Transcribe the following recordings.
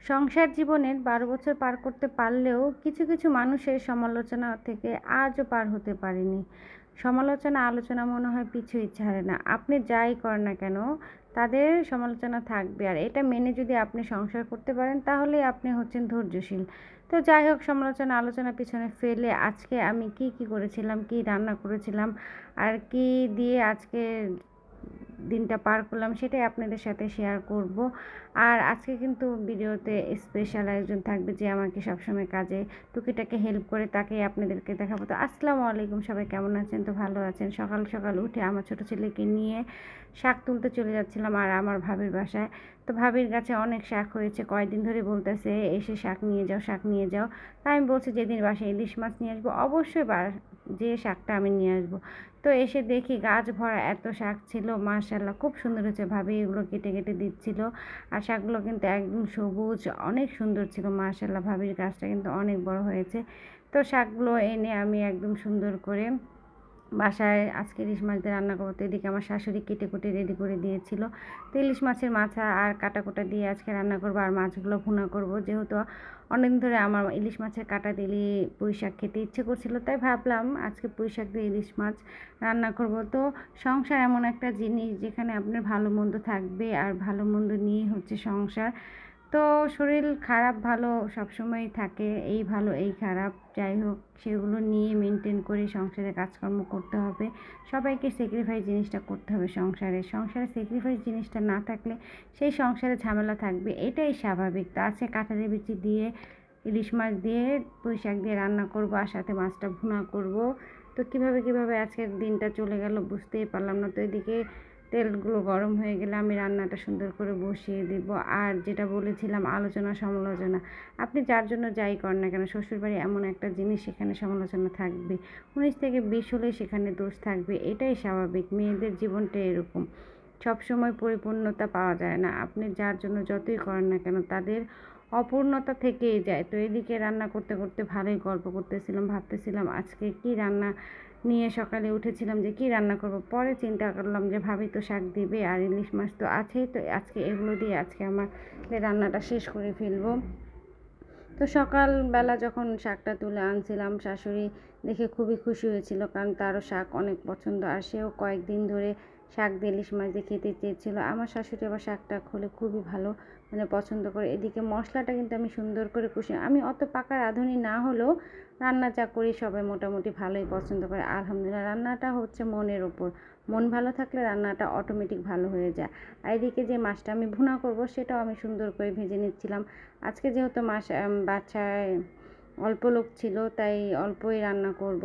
সংসার জীবনের ১২ বছর পার করতে পারলেও কিছু কিছু মানুষের সমালোচনা থেকে আজও পার হতে পারিনি। সমালোচনা আলোচনা মনে হয় পিছুই ছাড়ে না। আপনি যাই করেন না কেন তাদের সমালোচনা থাকবে, আর এটা মেনে যদি আপনি সংসার করতে পারেন তাহলেই আপনি হচ্ছেন ধৈর্যশীল। তো যাই হোক, সমালোচনা আলোচনা পিছনে ফেলে আজকে আমি কি কি করেছিলাম, কি রান্না করেছিলাম, আর কি দিয়ে আজকে দিনটা পার করলাম সেটাই আপনাদের সাথে শেয়ার করব। আর আজকে কিন্তু ভিডিওতে স্পেশাল একজন থাকবে যে আমাকে সবসময় কাজে টুকিটাকি হেল্প করে, তাকেই আপনাদেরকে দেখাবো। তো আসসালামু আলাইকুম, সবাই কেমন আছেন? তো ভালো আছেন? সকাল সকাল উঠে আমার ছোটো ছেলেকে নিয়ে শাক তুলতে চলে যাচ্ছিলাম আর আমার ভাবির বাসায়। তো ভাবির গাছে অনেক শাক হয়েছে, কয়েকদিন ধরে বলতেছে এসে শাক নিয়ে যাও, শাক নিয়ে যাও। তাই আমি বলছি যেদিন বাসায় ইলিশ মাছ নিয়ে আসবো অবশ্যই যে শাকটা আমি নিয়ে আসবো। তো এসে দেখি গাছ ভরা এত শাক ছিল, মাশাআল্লাহ খুব সুন্দর হয়েছে। ভাবি এগুলো কেটে কেটে দিচ্ছিল, আর শাকগুলো কিন্তু একদম সবুজ, অনেক সুন্দর ছিল মাশাআল্লাহ। ভাবির গাছটা কিন্তু অনেক বড় হয়েছে। তো শাকগুলো এনে আমি একদম সুন্দর করে বাসায় আজকে ইলিশ মাছ দিয়ে রান্না করবো। তো এদিকে আমার শাশুড়ি কেটে কুটে রেডি করে দিয়েছিল। তো ইলিশ মাছের মাথা আর কাটা কোটা দিয়ে আজকে রান্না করবো, আর মাছগুলো ভুনা করব। যেহেতু অনেকদিন ধরে আমার ইলিশ মাছের কাটা দিলে পুঁই শাক খেতে ইচ্ছে করছিল, তাই ভাবলাম আজকে পুঁই শাক দিয়ে ইলিশ মাছ রান্না করব। তো সংসার এমন একটা জিনিস যেখানে আপনার ভালো মন্দ থাকবে, আর ভালো মন্দ নিয়ে হচ্ছে সংসার। তো শরীর খারাপ ভালো সবসময়ই থাকে, এই ভালো এই খারাপ, যাই হোক সেগুলো নিয়ে মেনটেন করে সংসারে কাজকর্ম করতে হবে। সবাইকে স্যাক্রিফাইস জিনিসটা করতে হবে সংসারে। সংসারে স্যাক্রিফাইস জিনিসটা না থাকলে সেই সংসারে ঝামেলা থাকবে, এটাই স্বাভাবিক। তো আজকে কাঁঠালের বিচি দিয়ে ইলিশ মাছ দিয়ে পুঁই শাক দিয়ে রান্না করব, আর সাথে মাছটা ভুনা করব। তো কীভাবে আজকের দিনটা চলে গেল বুঝতেই পারলাম না। তো এদিকে তেলগুলো গরম হয়ে গেলে আমি রান্নাটা সুন্দর করে বসিয়ে দিব। আর যেটা বলেছিলাম আলোচনা সমালোচনা, আপনি যার জন্য যাই করেন না কেন, শ্বশুরবাড়ি এমন একটা জিনিস, সেখানে সমালোচনা থাকবে। ১৯ থেকে ২০ হলে সেখানে দোষ থাকবে, এটাই স্বাভাবিক। মেয়েদের জীবনটা এরকম, সবসময় পরিপূর্ণতা পাওয়া যায় না। আপনি যার জন্য যতই করেন না কেন তাদের অপূর্ণতা থেকেই যায়। তো এদিকে রান্না করতে করতে ভালোই গল্প করতেছিলাম, ভাবতেছিলাম আজকে কি রান্না নিয়ে সকালে উঠেছিলাম যে কি রান্না করব। পরে চিন্তা করলাম যে ভাবি তো শাক দিবে আর ইলিশ মাছ তো আছেই, তো আজকে এগুলো দিয়ে আজকে আমার রান্নাটা শেষ করে ফেলবো। তো সকালবেলা যখন শাকটা তুলে আনছিলাম, শাশুড়ি দেখে খুবই খুশি হয়েছিল, কারণ তারও শাক অনেক পছন্দ, আর সেও কয়েকদিন ধরে শাক দিয়ে ইলিশ মাছ দিয়ে খেতে চেয়েছিল। আমার শাশুড়ি আবার শাকটা হলে খুবই ভালো পছন্দ করে। এদিকে মশলাটা কিন্তু আমি সুন্দর করে কষি, আমি অত পাকা রাঁধুনি না হলেও রান্না যা করি সবাই মোটামুটি ভালোই পছন্দ করে আলহামদুলিল্লাহ। রান্নাটা হচ্ছে মনের ওপর, মন ভালো থাকলে রান্নাটা অটোমেটিক ভালো হয়ে যায়। আর এদিকে যে মাছটা আমি ভুনা করব সেটাও আমি সুন্দর করে ভেজে নিচ্ছিলাম। আজকে যেহেতু বাসায় অল্প লোক ছিল তাই অল্পই রান্না করব।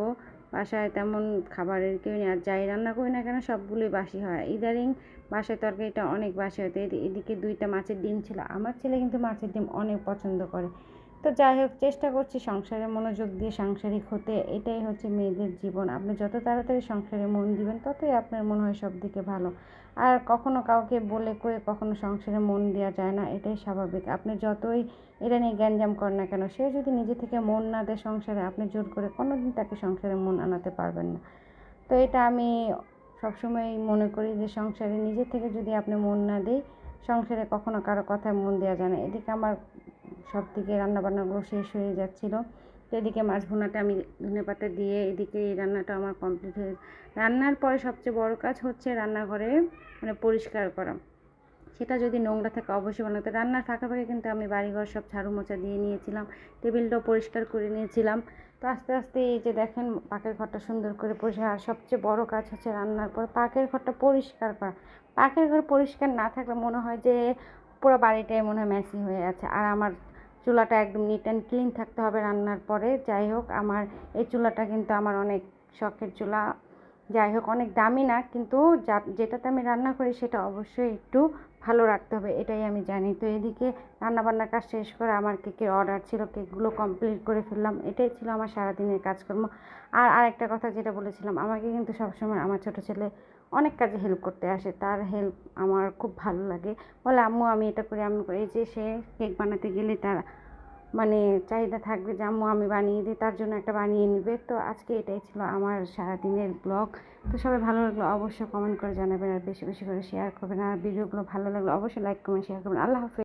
বাসায় তেমন খাবারের কেউ নেই, আর যাই রান্না করি না কেন সবগুলোই বাসি হয়। ইদারিং বাসায় তরকারিটা অনেক বাসি হতো। এদিকে 2টা মাছের ডিম ছিল, আমার ছেলে কিন্তু মাছের ডিম অনেক পছন্দ করে। তো যাই হোক, চেষ্টা করছি সংসারে মনোযোগ দিয়ে সাংসারিক হতে, এটাই হচ্ছে মেয়েদের জীবন। আপনি যত তাড়াতাড়ি সংসারে মন দিবেন ততই আপনার মনে হয় সব দিকে ভালো। আর কখনো কাউকে বলে কয়ে কখনো সংসারে মন দেওয়া যায় না, এটাই স্বাভাবিক। আপনি যতই এটা নিয়ে গ্যাঞ্জাম করেন না কেন, সে যদি নিজে থেকে মন না দেয় সংসারে, আপনি জোর করে কোনো দিন তাকে সংসারে মন আনাতে পারবেন না। তো এটা আমি সবসময় মনে করি যে সংসারে নিজে থেকে যদি আপনি মন না দেয়, সংসারে কখনো কারো কথায় মন দেওয়া যায় না। এদিকে আমার সব দিকে রান্নাবান্নাগুলো শেষ হয়ে যাচ্ছিলো। তো এদিকে মাছ ভুনাটা আমি ধনেপাতা দিয়ে এদিকে এই রান্নাটা আমার কমপ্লিট হয়ে, রান্নার পরে সবচেয়ে বড় কাজ হচ্ছে রান্নাঘরে পরিষ্কার করা। সেটা যদি নোংরা থাকে অবশ্যই বানাতে। রান্নার ফাঁকে ফাঁকে কিন্তু আমি বাড়িঘর সব ঝাড়ু মোছা দিয়ে নিয়েছিলাম, টেবিলটাও পরিষ্কার করে নিয়েছিলাম। তো আস্তে আস্তে এই যে দেখেন পাকের ঘরটা সুন্দর করে পরিষ্কার। আর সবচেয়ে বড় কাজ হচ্ছে রান্নার পর পাকের ঘরটা পরিষ্কার করা। পাকের ঘর পরিষ্কার না থাকলে মনে হয় যে পুরো বাড়িটাই মনে হয় মেসি হয়ে আছে। আর আমার চুলাটা একদম নিট অ্যান্ড ক্লিন থাকতে হবে রান্নার পরে। যাই হোক, আমার এই চুলাটা কিন্তু আমার অনেক শখের চুলা। যাই হোক, অনেক দামি না, কিন্তু যেটাতে আমি রান্না করি সেটা অবশ্যই একটু ভালো রাখতে হবে, এটাই আমি জানি। তো এদিকে রান্নাবান্নার কাজ শেষ করে আমার কেকের অর্ডার ছিল, কেকগুলো কমপ্লিট করে ফেললাম। এটাই ছিল আমার সারাদিনের কাজকর্ম। আর আরেকটা কথা যেটা বলেছিলাম, আমাকে কিন্তু সবসময় আমার ছোটো ছেলে অনেক কাজে হেল্প করতে আসে, তার হেল্প আমার খুব ভালো লাগে। বলে আম্মু আমি এটা করি, আমি করি। এই যে সে কেক বানাতে গেলে তার চাহিদা থাকবে যে আম্মু আমি বানিয়ে দিই, তার জন্য একটা বানিয়ে নেবে। তো আজকে এটাই ছিল আমার সারাদিনের ব্লগ। তো সবাই ভালো লাগলো অবশ্যই কমেন্ট করে জানাবেন, আর বেশি বেশি করে শেয়ার করবেন। আর ভিডিওগুলো ভালো লাগলো অবশ্যই লাইক কমেন্ট শেয়ার করবেন। আল্লাহ হাফেজ।